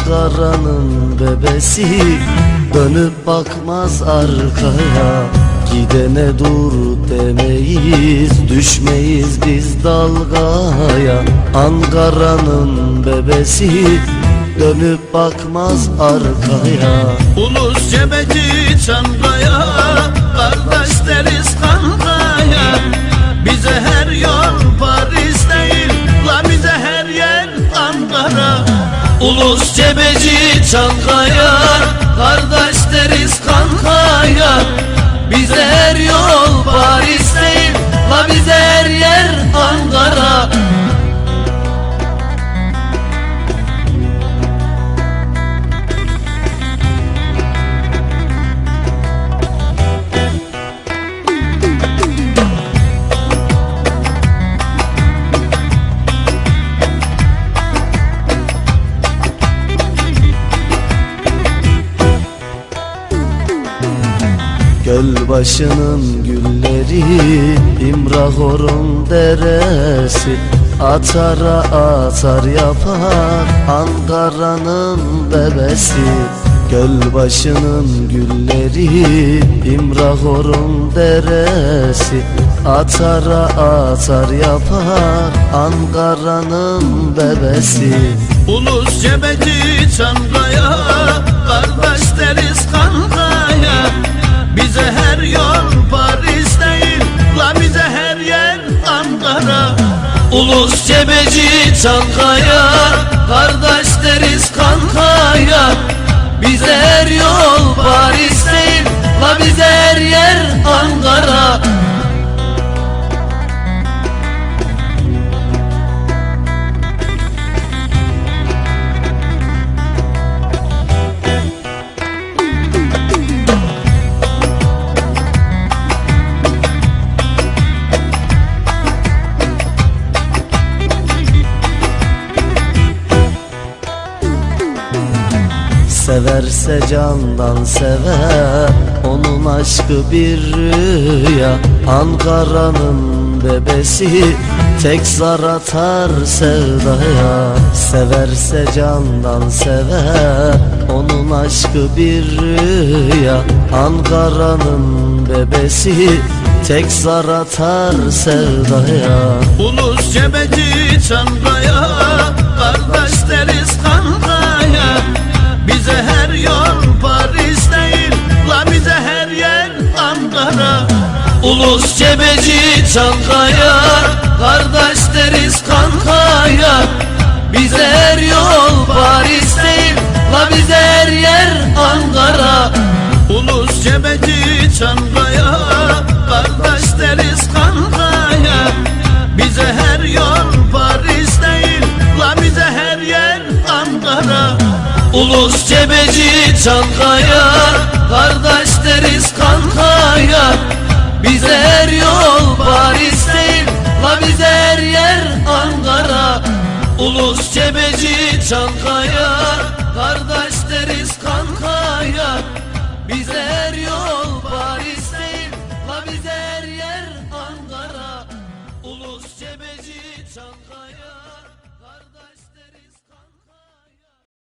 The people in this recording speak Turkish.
Ankara'nın bebesi dönüp bakmaz arkaya. Gidene dur demeyiz, düşmeyiz biz dalgaya. Ankara'nın bebesi dönüp bakmaz arkaya. Ulus Cebeci Çankaya, kardeş deriz kankaya. Bize her yol Paris değil, la bize her yer Ankara. Ulus Cebeci Çankaya, kardeş deriz kankaya. Bize her yol Paris değil, la bize her yer Ankara. Gölbaşının gülleri, İmrahor'un deresi, atara atar yapar Ankara'nın bebesi. Gölbaşının gülleri, İmrahor'un deresi, atara atar yapar Ankara'nın bebesi. Ulus Cebeci Çankaya, kardeş deriz kankaya. Bize her yol Paris değil, la bize her yer Ankara. Ulus Cebeci Çankaya, kardeş deriz kankaya. Bize her yol Paris değil, la bize her yer Ankara. Severse candan sever, onun aşkı bir rüya. Ankara'nın bebesi tek zar atar sevdaya. Severse candan sever, onun aşkı bir rüya. Ankara'nın bebesi tek zar atar sevdaya. Ulus Cebeci Çankaya, kardeş deriz kankaya. Bize her yol Paris değil, la bize her yer Ankara. Ulus Cebeci Çankaya, kardeş deriz kankaya. Bize her yol Paris değil, la bize her yer Ankara. Ulus Cebeci Çankaya, kardeş deriz kankaya. Bize her yol Paris değil, la bize her yer Ankara. Ulus Cebeci Çankaya, kardeş deriz kankaya. Bize her yol Paris değil, la bize her yer Ankara. Ulus Cebeci Çankaya, kardeş deriz kankaya. Bize her yol Paris değil, la bize her yer Ankara. Ulus Cebeci Çankaya, kardeş